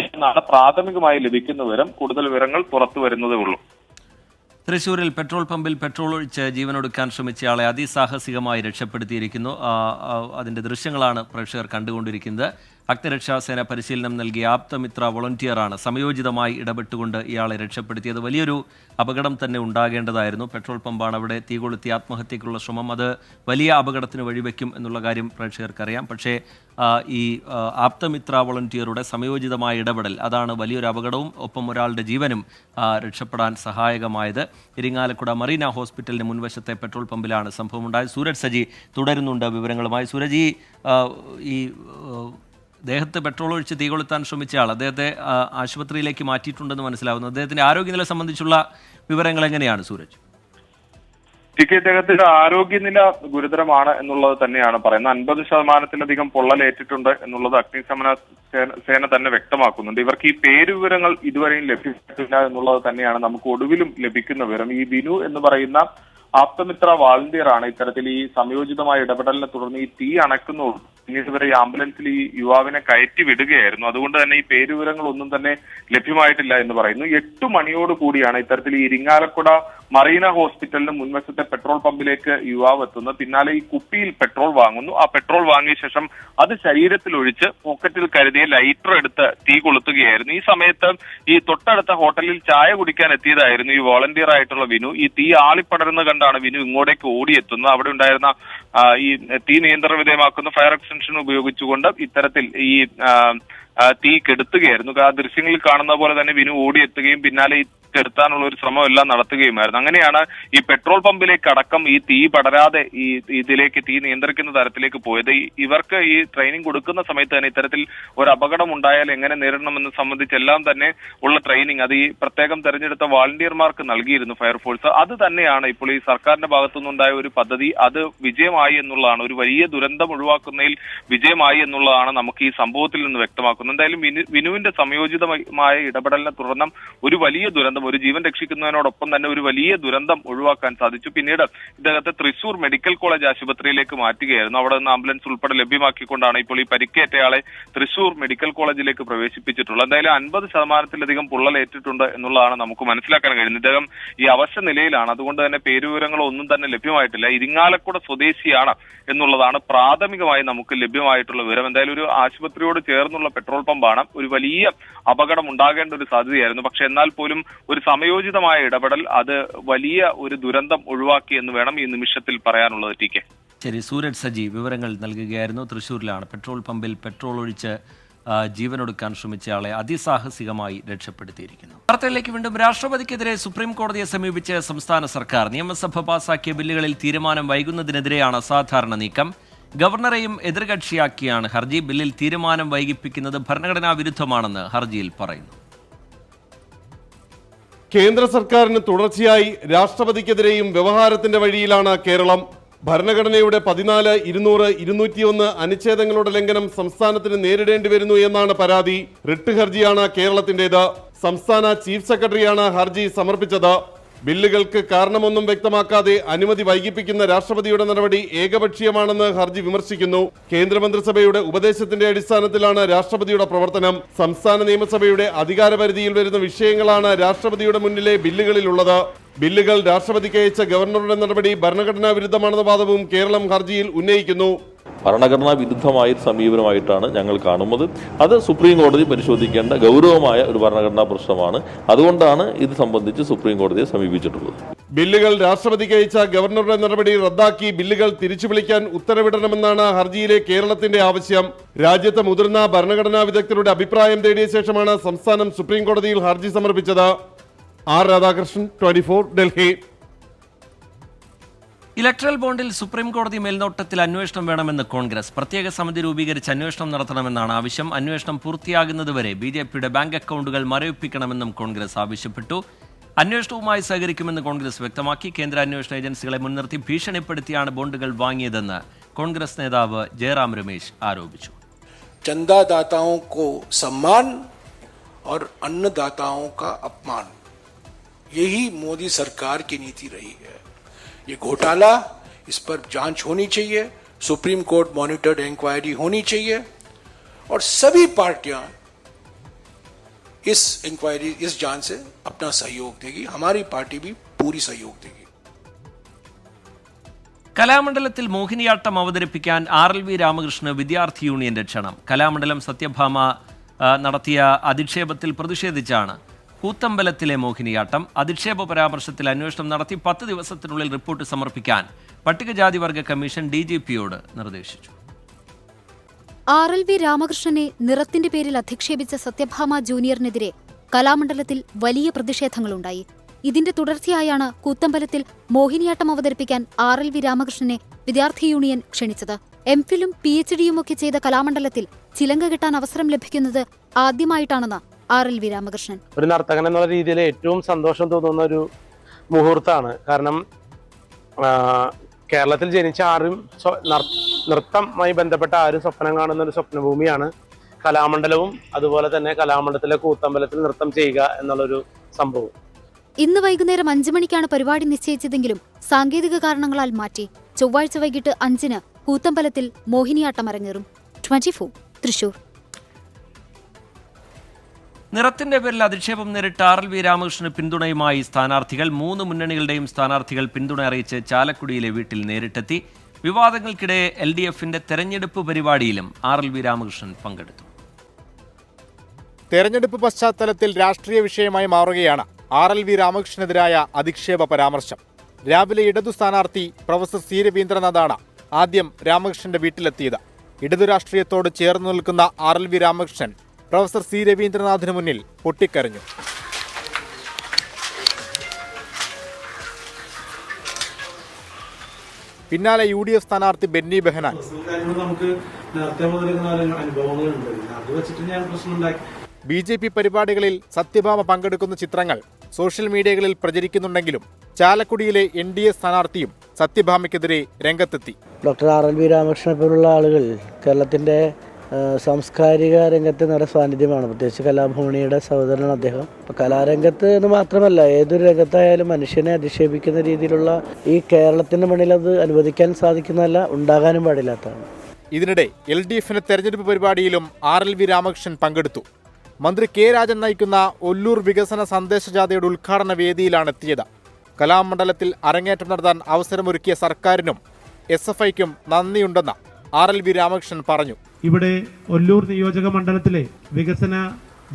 എന്നാണ് പ്രാഥമികമായി ലഭിക്കുന്ന വിവരം. കൂടുതൽ വിവരങ്ങൾ പുറത്തു വരുന്നതേ ഉള്ളൂ. തൃശൂരിൽ പെട്രോൾ പമ്പിൽ പെട്രോൾ ഒഴിച്ച് ജീവനൊടുക്കാൻ ശ്രമിച്ചയാളെ അതിസാഹസികമായി രക്ഷപ്പെടുത്തിയിരിക്കുന്നു. അതിന്റെ ദൃശ്യങ്ങളാണ് പ്രേക്ഷകർ കണ്ടുകൊണ്ടിരിക്കുന്നത്. അഗ്നിരക്ഷാസേന പരിശീലനം നൽകിയ ആപ്തമിത്ര വോളണ്ടിയറാണ് സമയോചിതമായി ഇടപെട്ടുകൊണ്ട് ഇയാളെ രക്ഷപ്പെടുത്തിയത്. വലിയൊരു അപകടം തന്നെ ഉണ്ടാകേണ്ടതായിരുന്നു. പെട്രോൾ പമ്പാണ് അവിടെ തീ കൊളുത്തി ആത്മഹത്യക്കുള്ള ശ്രമം. അത് വലിയ അപകടത്തിന് വഴിവെക്കും എന്നുള്ള കാര്യം പ്രേക്ഷകർക്കറിയാം. പക്ഷേ ഈ ആപ്തമിത്ര വോളണ്ടിയറുടെ സമയോചിതമായ ഇടപെടൽ അതാണ് വലിയൊരു അപകടവും ഒപ്പം ഒരാളുടെ ജീവനും രക്ഷപ്പെടാൻ സഹായകമായത്. ഇരിങ്ങാലക്കുട മറീന ഹോസ്പിറ്റലിന് മുൻവശത്തെ പെട്രോൾ പമ്പിലാണ് സംഭവമുണ്ടായത്. സൂരജ് സജി തുടരുന്നുണ്ട് വിവരങ്ങളുമായി. സൂരജ്, ഈ ദേഹത്ത് പെട്രോൾ ഒഴിച്ച് തീ കൊളുത്താൻ ശ്രമിച്ചയാൾ അദ്ദേഹത്തെ ആശുപത്രിയിലേക്ക് മാറ്റിയിട്ടുണ്ടെന്ന് മനസ്സിലാവുന്നു. അദ്ദേഹത്തിന്റെ ആരോഗ്യനില സംബന്ധിച്ചുള്ള വിവരങ്ങൾ എങ്ങനെയാണ് സൂരജ്? ഇദ്ദേഹത്തിന്റെ ആരോഗ്യനില ഗുരുതരമാണ് എന്നുള്ളത് തന്നെയാണ് പറയുന്നത്. 50% പൊള്ളലേറ്റിട്ടുണ്ട് എന്നുള്ളത് അഗ്നിശമന സേന തന്നെ വ്യക്തമാക്കുന്നുണ്ട്. ഇവർക്ക് ഈ പേരുവിവരങ്ങൾ ഇതുവരെയും ലഭിച്ചിട്ടില്ല എന്നുള്ളത് തന്നെയാണ് നമുക്ക് ഒടുവിലും ലഭിക്കുന്ന വിവരം. ഈ വിനു എന്ന് പറയുന്ന ആപ്തമിത്ര വാളണ്ടിയർ ആണ് ഇത്തരത്തിൽ ഈ സംയോജിതമായ ഇടപെടലിനെ തുടർന്ന് ഈ തീ അണയ്ക്കുന്നു. പിന്നീട് ഇവരെ ഈ ആംബുലൻസിൽ ഈ യുവാവിനെ കയറ്റി വിടുകയായിരുന്നു. അതുകൊണ്ട് തന്നെ ഈ പേരുവിവരങ്ങളൊന്നും തന്നെ ലഭ്യമായിട്ടില്ല എന്ന് പറയുന്നു. 8 മണിയോട് കൂടിയാണ് ഇത്തരത്തിൽ ഈ ഇരിങ്ങാലക്കുട മറീന ഹോസ്പിറ്റലിന് മുൻവശത്തെ പെട്രോൾ പമ്പിലേക്ക് യുവാവ് എത്തുന്നത്. പിന്നാലെ ഈ കുപ്പിയിൽ പെട്രോൾ വാങ്ങുന്നു. ആ പെട്രോൾ വാങ്ങിയ ശേഷം അത് ശരീരത്തിൽ ഒഴിച്ച് പോക്കറ്റിൽ കരുതിയ ലൈറ്റർ എടുത്ത് തീ കൊളുത്തുകയായിരുന്നു. ഈ സമയത്ത് ഈ തൊട്ടടുത്ത ഹോട്ടലിൽ ചായ കുടിക്കാൻ എത്തിയതായിരുന്നു ഈ വോളണ്ടിയർ ആയിട്ടുള്ള വിനു. ഈ തീ ആളിപ്പടരുന്ന കണ്ടാണ് വിനു ഇങ്ങോട്ടേക്ക് ഓടിയെത്തുന്നത്. അവിടെ ഉണ്ടായിരുന്ന ഈ തീ നിയന്ത്രണ വിധേയമാക്കുന്ന ഫയർ എക്സ്റ്റൻഷൻ ഉപയോഗിച്ചുകൊണ്ട് ഇത്തരത്തിൽ ഈ തീ കെടുത്തുകയായിരുന്നു. ആ ദൃശ്യങ്ങളിൽ കാണുന്ന പോലെ തന്നെ വിനു ഓടിയെത്തുകയും പിന്നാലെ ഈ കെടുത്താനുള്ള ഒരു ശ്രമം എല്ലാം നടത്തുകയുമായിരുന്നു. അങ്ങനെയാണ് ഈ പെട്രോൾ പമ്പിലേക്ക് അടക്കം ഈ തീ പടരാതെ ഈ ഇതിലേക്ക് തീ നിയന്ത്രിക്കുന്ന തരത്തിലേക്ക് പോയത്. ഇവർക്ക് ഈ ട്രെയിനിങ് കൊടുക്കുന്ന സമയത്ത് തന്നെ ഇത്തരത്തിൽ ഒരു അപകടം ഉണ്ടായാൽ എങ്ങനെ നേരിടണമെന്ന് സംബന്ധിച്ചെല്ലാം തന്നെ ഉള്ള ട്രെയിനിങ് അത് ഈ പ്രത്യേകം തെരഞ്ഞെടുത്ത വാളണ്ടിയർമാർക്ക് നൽകിയിരുന്നു ഫയർഫോഴ്സ്. അത് തന്നെയാണ് ഇപ്പോൾ ഈ സർക്കാരിന്റെ ഭാഗത്തുനിന്നുണ്ടായ ഒരു പദ്ധതി. അത് വിജയമായി എന്നുള്ളതാണ്, ഒരു വലിയ ദുരന്തം ഒഴിവാക്കുന്നതിൽ വിജയമായി എന്നുള്ളതാണ് നമുക്ക് ഈ സംഭവത്തിൽ നിന്ന് വ്യക്തമാക്കുന്നത്. എന്തായാലും വിനുവിന്റെ സംയോജിതമായ ഇടപെടലിനെ തുടർന്ന് ഒരു വലിയ ദുരന്തം, ഒരു ജീവൻ രക്ഷിക്കുന്നതിനോടൊപ്പം തന്നെ ഒരു വലിയ ദുരന്തം ഒഴിവാക്കാൻ സാധിച്ചു. പിന്നീട് ഇദ്ദേഹത്തെ തൃശൂർ മെഡിക്കൽ കോളേജ് ആശുപത്രിയിലേക്ക് മാറ്റുകയായിരുന്നു. അവിടെ നിന്ന് ആംബുലൻസ് ഉൾപ്പെടെ ലഭ്യമാക്കിക്കൊണ്ടാണ് ഇപ്പോൾ ഈ പരിക്കേറ്റയാളെ തൃശൂർ മെഡിക്കൽ കോളേജിലേക്ക് പ്രവേശിപ്പിച്ചിട്ടുള്ളത്. എന്തായാലും 50% പൊള്ളലേറ്റിട്ടുണ്ട് എന്നുള്ളതാണ് നമുക്ക് മനസ്സിലാക്കാൻ കഴിയുന്നത്. ഇദ്ദേഹം ഈ അവശ നിലയിലാണ്. അതുകൊണ്ട് തന്നെ പേരുവിവരങ്ങളോ ഒന്നും തന്നെ ലഭ്യമായിട്ടില്ല. ഇരിങ്ങാലക്കുട സ്വദേശിയാണ് എന്നുള്ളതാണ് പ്രാഥമികമായി നമുക്ക് ലഭ്യമായിട്ടുള്ള വിവരം. എന്തായാലും ഒരു ആശുപത്രിയോട് ചേർന്നുള്ള പെട്രോൾ പമ്പാണ്. ഒരു വലിയ അപകടം ഉണ്ടാകേണ്ട ഒരു സാധ്യതയായിരുന്നു. പക്ഷെ എന്നാൽ പോലും ഒരു സമയോചിതമായ ഇടപെടൽ അത് വലിയ ഒരു ദുരന്തം ഒഴിവാക്കി എന്ന് വേണം ഈ നിമിഷത്തിൽ പറയാനുള്ളത്. ടി കെ ശരി, സൂരജ് സജി വിവരങ്ങൾ നൽകുകയായിരുന്നു. തൃശ്ശൂരിലാണ് പെട്രോൾ പമ്പിൽ പെട്രോൾ ഒഴിച്ച് ജീവനൊടുക്കാൻ ശ്രമിച്ചയാളെ അതിസാഹസികമായി രക്ഷപ്പെടുത്തിയിരിക്കുന്നു. വാർത്തയിലേക്ക് വീണ്ടും. രാഷ്ട്രപതിക്കെതിരെ സുപ്രീം കോടതിയെ സമീപിച്ച് സംസ്ഥാന സർക്കാർ. നിയമസഭ പാസാക്കിയ ബില്ലുകളിൽ തീരുമാനം വൈകുന്നതിനെതിരെയാണ് അസാധാരണ നീക്കം. ഗവർണറെയും എതിർകക്ഷിയാക്കിയാണ് ഹർജി. ബില്ലിൽ തീരുമാനം വൈകിപ്പിക്കുന്നത് ഭരണഘടനാ വിരുദ്ധമാണെന്ന് ഹർജിയിൽ പറയുന്നു. കേന്ദ്ര സർക്കാരിന് തുടർച്ചയായി രാഷ്ട്രപതിക്കെതിരെയും വ്യവഹാരത്തിന്റെ വഴിയിലാണ് കേരളം. ഭരണഘടനയുടെ 14, 200, 201 അനുച്ഛേദങ്ങളുടെ ലംഘനം സംസ്ഥാനത്തിന് നേരിടേണ്ടി വരുന്നു എന്നാണ് പരാതി. റിട്ട് ഹർജിയാണ് കേരളത്തിന്റേത്. സംസ്ഥാന ചീഫ് സെക്രട്ടറിയാണ് ഹർജി സമർപ്പിച്ചത്. ബില്ലുകൾക്ക് കാരണമൊന്നും വ്യക്തമാക്കാതെ അനുമതി വൈകിപ്പിക്കുന്ന രാഷ്ട്രപതിയുടെ നടപടി ഏകപക്ഷീയമാണെന്ന് ഹർജി വിമർശിക്കുന്നു. കേന്ദ്രമന്ത്രിസഭയുടെ ഉപദേശത്തിന്റെ അടിസ്ഥാനത്തിലാണ് രാഷ്ട്രപതിയുടെ പ്രവർത്തനം. സംസ്ഥാന നിയമസഭയുടെ അധികാരപരിധിയിൽ വരുന്ന വിഷയങ്ങളാണ് രാഷ്ട്രപതിയുടെ മുന്നിലെ ബില്ലുകളിലുള്ളത്. ബില്ലുകൾ രാഷ്ട്രപതിക്ക് അയച്ച ഗവർണറുടെ നടപടി ഭരണഘടനാ വിരുദ്ധമാണെന്ന വാദവും കേരളം ഹർജിയിൽ ഉന്നയിക്കുന്നു. ഭരണഘടനാ വിരുദ്ധമായ സമീപനമായിട്ടാണ് ഞങ്ങൾ കാണുന്നത്. അത് സുപ്രീം കോടതി പരിശോധിക്കേണ്ട ഗൗരവമായ ഒരു ഭരണഘടനാ പ്രശ്നമാണ്. അതുകൊണ്ടാണ് ഇത് സംബന്ധിച്ച് സുപ്രീം കോടതിയെ സമീപിച്ചിട്ടുള്ളത്. ബില്ലുകൾ രാഷ്ട്രപതിക്ക് അയച്ച ഗവർണറുടെ നടപടി റദ്ദാക്കി ബില്ലുകൾ തിരിച്ചു വിളിക്കാൻ ഉത്തരവിടണമെന്നാണ് ഹർജിയിലെ കേരളത്തിന്റെ ആവശ്യം. രാജ്യത്തെ മുതിർന്ന ഭരണഘടനാ വിദഗ്ധരുടെ അഭിപ്രായം തേടിയ ശേഷമാണ് സംസ്ഥാനം സുപ്രീം കോടതിയിൽ ഹർജി സമർപ്പിച്ചത്. ആർ രാധാകൃഷ്ണൻ, 24, ഡൽഹി. ഇലക്ട്രൽ ബോണ്ടിൽ സുപ്രീം കോടതി മേൽനോട്ടത്തിൽ അന്വേഷണം വേണമെന്ന് കോൺഗ്രസ്. പ്രത്യേക സമിതി രൂപീകരിച്ച് അന്വേഷണം നടത്തണമെന്നാണ് ആവശ്യം. അന്വേഷണം പൂർത്തിയാകുന്നതുവരെ BJPയുടെ ബാങ്ക് അക്കൗണ്ടുകൾ മരവിപ്പിക്കണമെന്നും കോൺഗ്രസ് ആവശ്യപ്പെട്ടു. അന്വേഷണവുമായി സഹകരിക്കുമെന്ന് കോൺഗ്രസ് വ്യക്തമാക്കി. കേന്ദ്ര അന്വേഷണ ഏജൻസികളെ മുൻനിർത്തി ഭീഷണിപ്പെടുത്തിയാണ് ബോണ്ടുകൾ വാങ്ങിയതെന്ന് കോൺഗ്രസ് നേതാവ് ജയറാം രമേശ് ആരോപിച്ചു. ചന്ദാദാതാओं को सम्मान और अन्नदाताओं का अपमान, यही मोदी सरकार की नीति रही है. ये घोटाला, इस पर जांच होनी चाहिए, सुप्रीम कोर्ट मॉनिटर्ड इंक्वायरी होनी चाहिए और सभी पार्टियां इस इंक्वायरी, इस जांच से अपना सहयोग देगी. हमारी पार्टी भी पूरी सहयोग देगी. കലാമണ്ഡലത്തിൽ മോഹിനിയാട്ടം അവതരിപ്പിക്കാൻ RLV രാമകൃഷ്ണന് വിദ്യാർത്ഥി യൂണിയന്റെ ക്ഷണം. കലാമണ്ഡലം സത്യഭാമ നടത്തിയ അധിക്ഷേപത്തിൽ പ്രതിഷേധിച്ചാണ് കൂത്തമ്പലത്തിലെ മോഹിനിയാട്ടം. അധിക്ഷേപ പരാമർശത്തിൽ അന്വേഷണം നടത്തി 10 ദിവസത്തിനുള്ളിൽ റിപ്പോർട്ട് സമർപ്പിക്കാൻ പട്ടികജാതി വർഗ കമ്മീഷൻ DGPയോട് നിർദ്ദേശിച്ചു. RLV രാമകൃഷ്ണനെ നിറത്തിന്റെ പേരിൽ അധിക്ഷേപിച്ച സത്യഭാമ ജൂനിയറിനെതിരെ കലാമണ്ഡലത്തിൽ വലിയ പ്രതിഷേധങ്ങളുണ്ടായി. ഇതിന്റെ തുടർച്ചയായാണ് കൂത്തമ്പലത്തിൽ മോഹിനിയാട്ടം അവതരിപ്പിക്കാൻ RLV രാമകൃഷ്ണനെ വിദ്യാർത്ഥി യൂണിയൻ ക്ഷണിച്ചത്. MPhilഉം PhDയും ഒക്കെ ചെയ്ത കലാമണ്ഡലത്തിൽ ചിലങ്ക കിട്ടാൻ അവസരം ലഭിക്കുന്നത് ആദ്യമായിട്ടാണെന്ന് RLV രാമകൃഷ്ണൻ. ഒരു നർത്തകൻ എന്നുള്ള രീതിയിൽ ഏറ്റവും സന്തോഷം തോന്നുന്ന ഒരു മുഹൂർത്തമാണ്. കാരണം കേരളത്തിൽ ജനിച്ച ആരും നൃത്തവുമായി ബന്ധപ്പെട്ട ആരും സ്വപ്നം കാണുന്ന ഒരു സ്വപ്നഭൂമിയാണ് കലാമണ്ഡലവും. അതുപോലെ തന്നെ കലാമണ്ഡലത്തിലെ കൂത്തമ്പലത്തിൽ നൃത്തം ചെയ്യുക എന്നുള്ളൊരു സംഭവം. ഇന്ന് വൈകുന്നേരം 5 മണിക്കാണ് പരിപാടി നിശ്ചയിച്ചതെങ്കിലും സാങ്കേതിക കാരണങ്ങളാൽ മാറ്റി. ചൊവ്വാഴ്ച വൈകിട്ട് 5-ന് കൂത്തമ്പലത്തിൽ മോഹിനിയാട്ടം അരങ്ങേറും. 24 തൃശൂർ. നിറത്തിന്റെ പേരിൽ അധിക്ഷേപം നേരിട്ട RLV രാമകൃഷ്ണന് പിന്തുണയുമായി സ്ഥാനാർത്ഥികൾ. 3 മുന്നണികളുടെയും സ്ഥാനാർത്ഥികൾ പിന്തുണ അറിയിച്ച് ചാലക്കുടിയിലെ വീട്ടിൽ നേരിട്ടെത്തി. വിവാദങ്ങൾക്കിടെ LDFന്റെ തെരഞ്ഞെടുപ്പ് പരിപാടിയിലും RLV രാമകൃഷ്ണൻ പങ്കെടുത്തു. തെരഞ്ഞെടുപ്പ് പശ്ചാത്തലത്തിൽ രാഷ്ട്രീയ വിഷയമായി മാറുകയാണ് RLV രാമകൃഷ്ണനെതിരായ അധിക്ഷേപ പരാമർശം. രാവിലെ ഇടതു സ്ഥാനാർത്ഥി പ്രൊഫസർ സി രവീന്ദ്രനാഥാണ് ആദ്യം രാമകൃഷ്ണന്റെ വീട്ടിലെത്തിയത്. ഇടതു രാഷ്ട്രീയത്തോട് ചേർന്നു നിൽക്കുന്ന RLV രാമകൃഷ്ണൻ പ്രൊഫസർ സി രവീന്ദ്രനാഥിന് മുന്നിൽ പൊട്ടിക്കരഞ്ഞു. പിന്നാലെ UDF സ്ഥാനാർത്ഥി ബെന്നി ബെഹനാൻ. BJP പരിപാടികളിൽ സത്യഭാമ പങ്കെടുക്കുന്ന ചിത്രങ്ങൾ സോഷ്യൽ മീഡിയകളിൽ പ്രചരിക്കുന്നുണ്ടെങ്കിലും ചാലക്കുടിയിലെ NDA സ്ഥാനാർത്ഥിയും സത്യഭാമയ്ക്കെതിരെ രംഗത്തെത്തി. ഡോക്ടർ RLV രാമകൃഷ്ണനെ പോലുള്ള ആളുകൾ കേരളത്തിന്റെ സാംസ്കാരിക രംഗത്ത് നല്ല സാന്നിധ്യമാണ്. പ്രത്യേകിച്ച് കലാഭവനിയുടെ സഹോദരനാണ് അദ്ദേഹം. അപ്പോൾ കലാരംഗത്ത് എന്ന് മാത്രമല്ല ഏതൊരു രംഗത്തായാലും മനുഷ്യനെ അധിക്ഷേപിക്കുന്ന രീതിയിലുള്ള ഈ കേരളത്തിന്റെ മണ്ണിൽ അത് അനുവദിക്കാൻ സാധിക്കുന്നതല്ല, ഉണ്ടാകാനും പാടില്ലാത്തതാണ്. ഇതിനിടെ LDFന്റെ തെരഞ്ഞെടുപ്പ് പരിപാടിയിലും RLV രാമകൃഷ്ണൻ പങ്കെടുത്തു. മന്ത്രി K രാജൻ നയിക്കുന്ന ഒല്ലൂർ വികസന സന്ദേശജാഥയുടെ ഉദ്ഘാടന വേദിയിലാണ് എത്തിയത്. കലാമണ്ഡലത്തിൽ അരങ്ങേറ്റം നടത്താൻ അവസരമൊരുക്കിയ സർക്കാരിനും SFIക്കും നന്ദിയുണ്ടെന്ന് RLV രാമകൃഷ്ണൻ പറഞ്ഞു. ഇവിടെ ഒല്ലൂർ നിയോജക മണ്ഡലത്തിലെ വികസന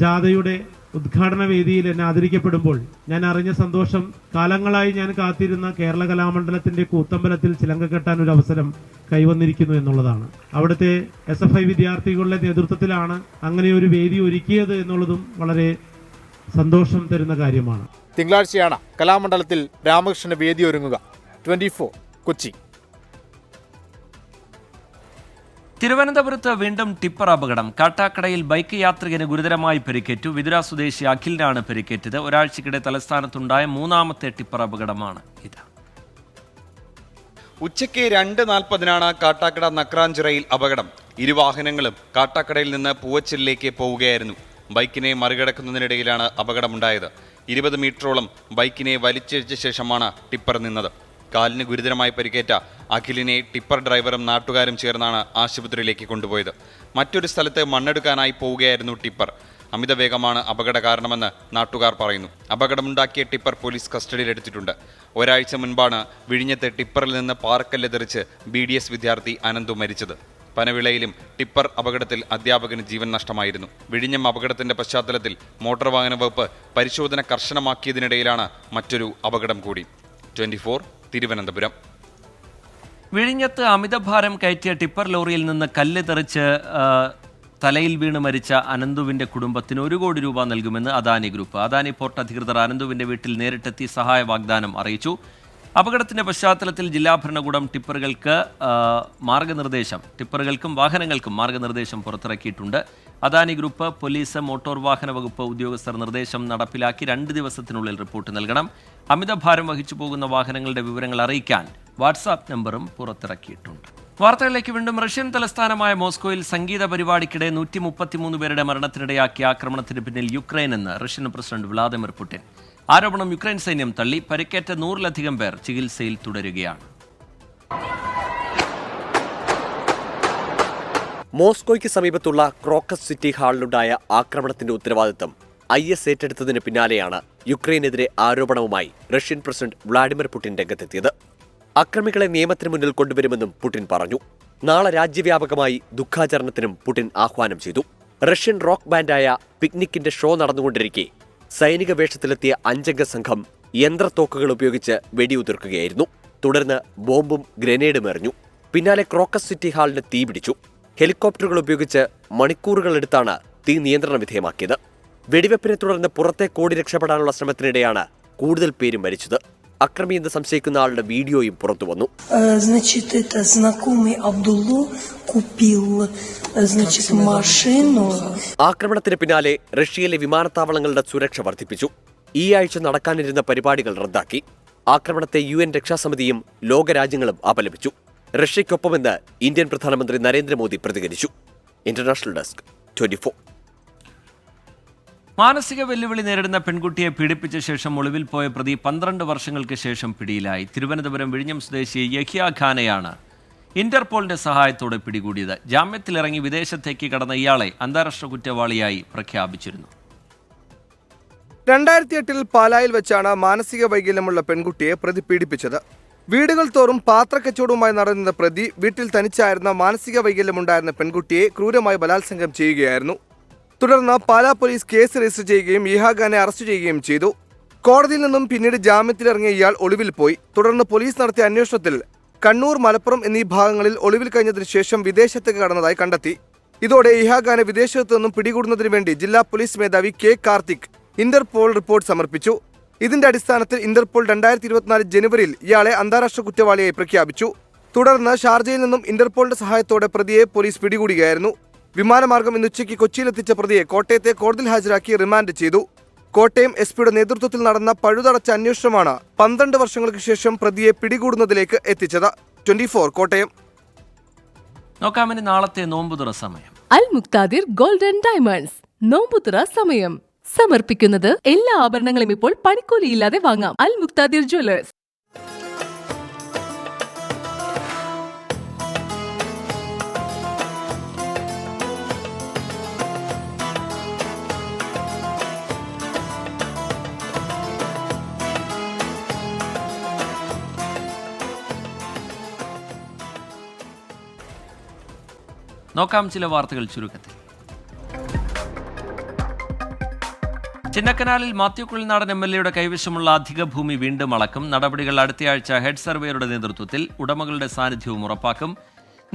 ജാഥയുടെ ഉദ്ഘാടന വേദിയിൽ എന്നെ ആദരിക്കപ്പെടുമ്പോൾ ഞാൻ അറിഞ്ഞ സന്തോഷം. കാലങ്ങളായി ഞാൻ കാത്തിരുന്ന കേരള കലാമണ്ഡലത്തിന്റെ കൂത്തമ്പലത്തിൽ ചിലങ്ക കെട്ടാൻ ഒരു അവസരം കൈവന്നിരിക്കുന്നു എന്നുള്ളതാണ്. അവിടുത്തെ SFI വിദ്യാർത്ഥികളുടെ നേതൃത്വത്തിലാണ് അങ്ങനെ ഒരു വേദി ഒരുക്കിയത് എന്നുള്ളതും വളരെ സന്തോഷം തരുന്ന കാര്യമാണ്. തിങ്കളാഴ്ചയാണ് കലാമണ്ഡലത്തിൽ രാമകൃഷ്ണന് വേദി ഒരുങ്ങുക. 24 കൊച്ചി. തിരുവനന്തപുരത്ത് വീണ്ടും ടിപ്പർ അപകടം. കാട്ടാക്കടയിൽ ബൈക്ക് യാത്രികന് ഗുരുതരമായി പരിക്കേറ്റു. വിതുര സ്വദേശി അഖിലിനാണ് പരിക്കേറ്റത്. ഒരാഴ്ചക്കിടെ തലസ്ഥാനത്തുണ്ടായ 3ാമത്തെ ടിപ്പർ അപകടമാണ് ഇത്. ഉച്ചയ്ക്ക് 2:40 കാട്ടാക്കട നക്രാഞ്ചിറയിൽ അപകടം. ഇരുവാഹനങ്ങളും കാട്ടാക്കടയിൽ നിന്ന് പൂവച്ചിലേക്ക് പോവുകയായിരുന്നു. ബൈക്കിനെ മറികടക്കുന്നതിനിടയിലാണ് അപകടമുണ്ടായത്. 20 മീറ്ററോളം ബൈക്കിനെ വലിച്ചിഴച്ച ശേഷമാണ് ടിപ്പർ നിന്നത്. കാലിന് ഗുരുതരമായി പരിക്കേറ്റ അഖിലിനെ ടിപ്പർ ഡ്രൈവറും നാട്ടുകാരും ചേർന്നാണ് ആശുപത്രിയിലേക്ക് കൊണ്ടുപോയത്. മറ്റൊരു സ്ഥലത്ത് മണ്ണെടുക്കാനായി പോവുകയായിരുന്നു ടിപ്പർ. അമിതവേഗമാണ് അപകട കാരണമെന്ന് നാട്ടുകാർ പറയുന്നു. അപകടമുണ്ടാക്കിയ ടിപ്പർ പോലീസ് കസ്റ്റഡിയിലെടുത്തിട്ടുണ്ട്. ഒരാഴ്ച മുൻപാണ് വിഴിഞ്ഞത്ത് ടിപ്പറിൽ നിന്ന് പാറക്കല്ല് തെറിച്ച് BDS വിദ്യാർത്ഥി അനന്തു മരിച്ചത്. പനവിളയിലും ടിപ്പർ അപകടത്തിൽ അധ്യാപകന് ജീവൻ നഷ്ടമായിരുന്നു. വിഴിഞ്ഞം അപകടത്തിന്റെ പശ്ചാത്തലത്തിൽ മോട്ടോർ വാഹന വകുപ്പ് പരിശോധന കർശനമാക്കിയതിനിടയിലാണ് മറ്റൊരു അപകടം കൂടി. 24 തിരുവനന്തപുരം. വിഴിഞ്ഞത്ത് അമിതഭാരം കയറ്റിയ ടിപ്പർ ലോറിയിൽ നിന്ന് കല്ല് തെറിച്ച് തലയിൽ വീണ് മരിച്ച അനന്തുവിന്റെ കുടുംബത്തിന് 1 കോടി രൂപ നൽകുമെന്ന് അദാനി ഗ്രൂപ്പ്. അദാനി പോർട്ട് അധികൃതർ അനന്തുവിന്റെ വീട്ടിൽ നേരിട്ടെത്തി സഹായ വാഗ്ദാനം അറിയിച്ചു. അപകടത്തിന്റെ പശ്ചാത്തലത്തിൽ ജില്ലാ ഭരണകൂടം ടിപ്പറുകൾക്കും വാഹനങ്ങൾക്കും മാർഗനിർദ്ദേശം പുറത്തിറക്കിയിട്ടുണ്ട്. അദാനി ഗ്രൂപ്പ്, പോലീസ്, മോട്ടോർ വാഹന വകുപ്പ് ഉദ്യോഗസ്ഥർ നിർദ്ദേശം നടപ്പിലാക്കി 2 ദിവസത്തിനുള്ളിൽ റിപ്പോർട്ട് നൽകണം. അമിതഭാരം വഹിച്ചു പോകുന്ന വാഹനങ്ങളുടെ വിവരങ്ങൾ അറിയിക്കാൻ വാട്സാപ്പ് നമ്പറും പുറത്തിറക്കിയിട്ടുണ്ട്. വാർത്തകളിലേക്ക് വീണ്ടും. റഷ്യൻ തലസ്ഥാനമായ മോസ്കോയിൽ സംഗീത പരിപാടിക്കിടെ 133 പേരുടെ മരണത്തിനിടയാക്കിയ ആക്രമണത്തിന് പിന്നിൽ യുക്രൈൻ എന്ന് റഷ്യൻ പ്രസിഡന്റ് വ്ളാദിമിർ പുടിൻ. ആരോപണം യുക്രൈൻ സൈന്യം തള്ളി. പരിക്കേറ്റ 100-ലധികം പേർ ചികിത്സയിൽ തുടരുകയാണ്. മോസ്കോയ്ക്ക് സമീപത്തുള്ള ക്രോക്കസ് സിറ്റി ഹാളിലുണ്ടായ ആക്രമണത്തിന്റെ ഉത്തരവാദിത്തം IS ഏറ്റെടുത്തതിന് പിന്നാലെയാണ് യുക്രൈനെതിരെ ആരോപണവുമായി റഷ്യൻ പ്രസിഡന്റ് വ്ളാഡിമിർ പുടിൻ രംഗത്തെത്തിയത്. അക്രമികളെ നിയമത്തിന് മുന്നിൽ കൊണ്ടുവരുമെന്നും പുടിൻ പറഞ്ഞു. നാളെ രാജ്യവ്യാപകമായി ദുഃഖാചരണത്തിനും പുടിൻ ആഹ്വാനം ചെയ്തു. റഷ്യൻ റോക്ക് ബാൻഡായ പിക്നിക്കിന്റെ ഷോ നടന്നുകൊണ്ടിരിക്കെ സൈനിക വേഷത്തിലെത്തിയ 5-അംഗ സംഘം യന്ത്രത്തോക്കുകൾ ഉപയോഗിച്ച് വെടിയുതിർക്കുകയായിരുന്നു. തുടർന്ന് ബോംബും ഗ്രനേഡും എറിഞ്ഞു. പിന്നാലെ ക്രോക്കസ് സിറ്റി ഹാളിന് തീപിടിച്ചു. ഹെലികോപ്റ്ററുകൾ ഉപയോഗിച്ച് മണിക്കൂറുകളെടുത്താണ് തീ നിയന്ത്രണ വിധേയമാക്കിയത്. വെടിവെപ്പിനെ തുടർന്ന് പുറത്തേക്ക് ഓടി രക്ഷപ്പെടാനുള്ള ശ്രമത്തിനിടെയാണ് കൂടുതൽ പേരും മരിച്ചത്. അക്രമിയെന്ന് സംശയിക്കുന്ന ആളുടെ വീഡിയോയും പുറത്തു വന്നു. ആക്രമണത്തിന് പിന്നാലെ റഷ്യയിലെ വിമാനത്താവളങ്ങളുടെ സുരക്ഷ വർദ്ധിപ്പിച്ചു. ഈ ആഴ്ച നടക്കാനിരുന്ന പരിപാടികൾ റദ്ദാക്കി. ആക്രമണത്തെ UN രക്ഷാസമിതിയും ലോകരാജ്യങ്ങളും അപലപിച്ചു. റഷ്യയ്ക്കൊപ്പമെന്ന് ഇന്ത്യൻ പ്രധാനമന്ത്രി നരേന്ദ്രമോദി പ്രതികരിച്ചു. International desk 24. മാനസിക വെല്ലുവിളി നേരിടുന്ന പെൺകുട്ടിയെ പീഡിപ്പിച്ച ശേഷം ഒളിവിൽ പോയ പ്രതി 12 വർഷങ്ങൾക്ക് ശേഷം പിടിയിലായി. തിരുവനന്തപുരം വിഴിഞ്ഞം സ്വദേശി യഹിയ ഖാനെയാണ് ഇന്റർപോളിന്റെ സഹായത്തോടെ പിടികൂടിയത്. ജാമ്യത്തിലിറങ്ങി വിദേശത്തേക്ക് കടന്ന ഇയാളെ അന്താരാഷ്ട്ര കുറ്റവാളിയായി പ്രഖ്യാപിച്ചിരുന്നു. 2008 പാലായിൽ വെച്ചാണ് മാനസിക വൈകല്യമുള്ള പെൺകുട്ടിയെ പ്രതി പീഡിപ്പിച്ചത്. വീടുകൾ തോറും പാത്രക്കച്ചവടവുമായി നടന്നിരുന്ന പ്രതി വീട്ടിൽ തനിച്ചായിരുന്ന മാനസിക വൈകല്യമുണ്ടായിരുന്ന പെൺകുട്ടിയെ ക്രൂരമായി ബലാത്സംഗം ചെയ്യുകയായിരുന്നു. തുടർന്ന് പാലാ പോലീസ് കേസ് രജിസ്റ്റർ ചെയ്യുകയും യഹിയ ഖാനെ അറസ്റ്റ് ചെയ്യുകയും ചെയ്തു. കോടതിയിൽ നിന്നും പിന്നീട് ജാമ്യത്തിലിറങ്ങിയ ഇയാൾ ഒളിവിൽ പോയി. തുടർന്ന് പോലീസ് നടത്തിയ അന്വേഷണത്തിൽ കണ്ണൂർ, മലപ്പുറം എന്നീ ഭാഗങ്ങളിൽ ഒളിവിൽ കഴിഞ്ഞതിനു ശേഷം വിദേശത്തേക്ക് കടന്നതായി കണ്ടെത്തി. ഇതോടെ യഹിയ ഖാനെ വിദേശത്തു നിന്നും പിടികൂടുന്നതിന് വേണ്ടി ജില്ലാ പോലീസ് മേധാവി കെ കാർത്തിക് ഇന്റർപോൾ റിപ്പോർട്ട് സമർപ്പിച്ചു. ഇതിന്റെ അടിസ്ഥാനത്തിൽ ഇന്റർപോൾ 2024 ജനുവരിയിൽ ഇയാളെ അന്താരാഷ്ട്ര കുറ്റവാളിയായി പ്രഖ്യാപിച്ചു. തുടർന്ന് ഷാർജയിൽ നിന്നും ഇന്റർപോളിന്റെ സഹായത്തോടെ പ്രതിയെ പോലീസ് പിടികൂടുകയായിരുന്നു. വിമാനമാർഗം ഇന്ന് ഉച്ചയ്ക്ക് കൊച്ചിയിലെത്തിച്ച പ്രതിയെ കോട്ടയത്തെ കോടതിയിൽ ഹാജരാക്കി റിമാൻഡ് ചെയ്തു. കോട്ടയം എസ്പിയുടെ നേതൃത്വത്തിൽ നടന്ന പഴുതടച്ച അന്വേഷണമാണ് 12 വർഷങ്ങൾക്ക് ശേഷം പ്രതിയെ പിടികൂടുന്നതിലേക്ക് എത്തിച്ചത്. 24 കോട്ടയം. നോക്കാമിനി നാളത്തെ നോമ്പുതുറ സമയം. അൽ മുക്താദിർ ഗോൾഡൻ ഡയമണ്ട്സ് നോമ്പുതുറ സമയം സമർപ്പിക്കുന്നത് എല്ലാ ആഭരണങ്ങളും ഇപ്പോൾ പണിക്കൂലിയില്ലാതെ വാങ്ങാം. അൽ മുക്താദിർ ജ്വല്ലേഴ്സ്. നോക്കാം ചില വാർത്തകൾ ചുരുക്കത്തിൽ. ചിന്നക്കനാലിൽ മാത്യു കുഴൽനാടൻ MLA കൈവശമുള്ള അധിക ഭൂമി വീണ്ടും അളക്കും. നടപടികൾ അടുത്തയാഴ്ച ഹെഡ് സർവേയറുടെ നേതൃത്വത്തിൽ ഉടമകളുടെ സാന്നിധ്യവും ഉറപ്പാക്കും.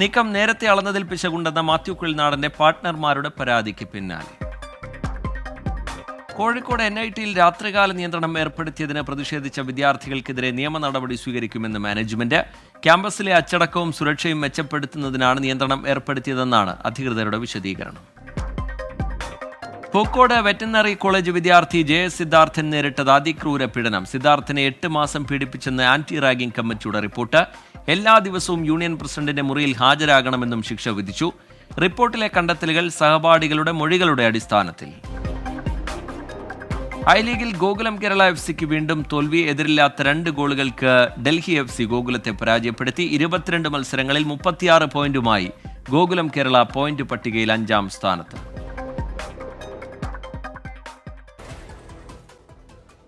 നീക്കം നേരത്തെ അളന്നതിൽ പിശകുണ്ടെന്ന മാത്യു കുഴൽനാടന്റെ പാർട്ട്ണർമാരുടെ പരാതിക്ക് പിന്നാലെ. കോഴിക്കോട് NITയിൽ രാത്രികാല നിയന്ത്രണം ഏർപ്പെടുത്തിയതിന് പ്രതിഷേധിച്ച വിദ്യാർത്ഥികൾക്കെതിരെ നിയമ നടപടി സ്വീകരിക്കുമെന്ന് മാനേജ്മെന്റ്. ക്യാമ്പസിലെ അച്ചടക്കവും സുരക്ഷയും മെച്ചപ്പെടുത്തുന്നതിനാണ് നിയന്ത്രണം ഏർപ്പെടുത്തിയതെന്നാണ് അധികൃതരുടെ വിശദീകരണം. പൂക്കോട് വെറ്ററിനറി കോളേജ് വിദ്യാർത്ഥി JS സിദ്ധാർത്ഥൻ നേരിട്ടത് അതിക്രൂര പീഡനം. സിദ്ധാർത്ഥനെ 8 മാസം പീഡിപ്പിച്ചെന്ന് ആന്റി റാഗിംഗ് കമ്മിറ്റിയുടെ റിപ്പോർട്ട്. എല്ലാ ദിവസവും യൂണിയൻ പ്രസിഡന്റിന്റെ മുറിയിൽ ഹാജരാകണമെന്നും ശിക്ഷ വിധിച്ചു. റിപ്പോർട്ടിലെ കണ്ടെത്തലുകൾ സഹപാഠികളുടെ മൊഴികളുടെ അടിസ്ഥാനത്തിൽ. ഐ ലീഗിൽ ഗോകുലം കേരള FCക്ക് വീണ്ടും തോൽവി. എതിരില്ലാത്ത 2 ഗോളുകൾക്ക് ഡൽഹി FC ഗോകുലത്തെ പരാജയപ്പെടുത്തി. 22 മത്സരങ്ങളിൽ 36 പോയിന്റുമായി ഗോകുലം കേരള പോയിന്റ് പട്ടികയിൽ 5-ാം സ്ഥാനത്ത്.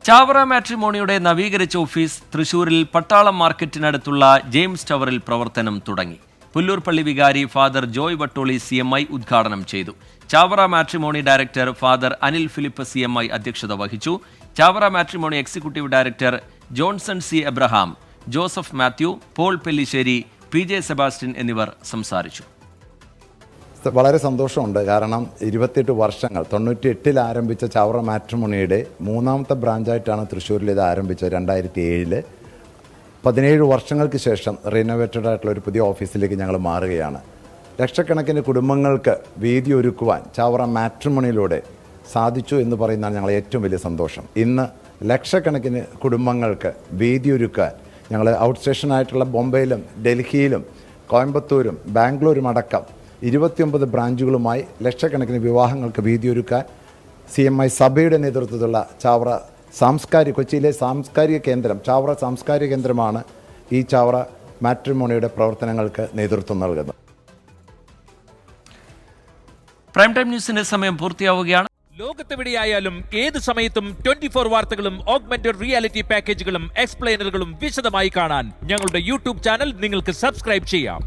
ചാവറ മാട്രിമോണിയുടെ നവീകരിച്ച ഓഫീസ് തൃശൂരിൽ പട്ടാളം മാർക്കറ്റിനടുത്തുള്ള ജെയിംസ് ടവറിൽ പ്രവർത്തനം തുടങ്ങി. പുല്ലൂർ പള്ളി വികാരി ഫാദർ ജോയ് വട്ടോളി CMI ഉദ്ഘാടനം ചെയ്തു. Chavara matrimony director father Anil Philip CMI അധ്യക്ഷത വഹിച്ചു. Chavara matrimony executive director Johnson C. Abraham, Joseph Matthew, Paul Pellissery, PJ Sebastian എന്നിവർ സംസാരിച്ചു. വളരെ സന്തോഷമുണ്ട്. കാരണം 28 വർഷങ്ങൾ 98 ആരംഭിച്ച ചാവറ മാട്രിമോണിയുടെ 3ാമത്തെ ബ്രാഞ്ചായിട്ടാണ് തൃശ്ശൂരിൽ ഇത് ആരംഭിച്ചത് 2007. 17 വർഷങ്ങൾക്ക് ശേഷം റിനോവേറ്റഡ് ആയിട്ടുള്ള ഒരു പുതിയ ഓഫീസിലേക്ക് ഞങ്ങൾ മാറുകയാണ്. ലക്ഷക്കണക്കിന് കുടുംബങ്ങൾക്ക് വേദി ഒരുക്കുവാൻ ചാവറ മാട്രിമോണിയിലൂടെ സാധിച്ചു എന്ന് പറയുന്നതാണ് ഞങ്ങൾ ഏറ്റവും വലിയ സന്തോഷം. ഇന്ന് ലക്ഷക്കണക്കിന് കുടുംബങ്ങൾക്ക് വേദി ഒരുക്കാൻ ഞങ്ങൾ ഔട്ട് സ്റ്റേഷനായിട്ടുള്ള ബോംബെയിലും ഡൽഹിയിലും കോയമ്പത്തൂരും ബാംഗ്ലൂരും അടക്കം 29 ബ്രാഞ്ചുകളുമായി ലക്ഷക്കണക്കിന് വിവാഹങ്ങൾക്ക് വേദിയൊരുക്കാൻ CMI സഭയുടെ നേതൃത്വത്തിലുള്ള ചാവറ കൊച്ചിയിലെ സാംസ്കാരിക കേന്ദ്രം ചാവറ സാംസ്കാരിക കേന്ദ്രമാണ് ഈ ചാവറ മാട്രിമോണിയുടെ പ്രവർത്തനങ്ങൾക്ക് നേതൃത്വം നൽകുന്നത്. പ്രൈം ടൈം ന്യൂസിന്റെ സമയം പൂർത്തിയാവുകയാണ്. ലോകത്തെവിടെയായാലും ഏത് സമയത്തും 24 വാർത്തകളും ഓഗ്മെന്റഡ് റിയാലിറ്റി പാക്കേജുകളും എക്സ്പ്ലെയിനറുകളും വിശദമായി കാണാൻ ഞങ്ങളുടെ YouTube ചാനൽ നിങ്ങൾക്ക് സബ്സ്ക്രൈബ് ചെയ്യാം.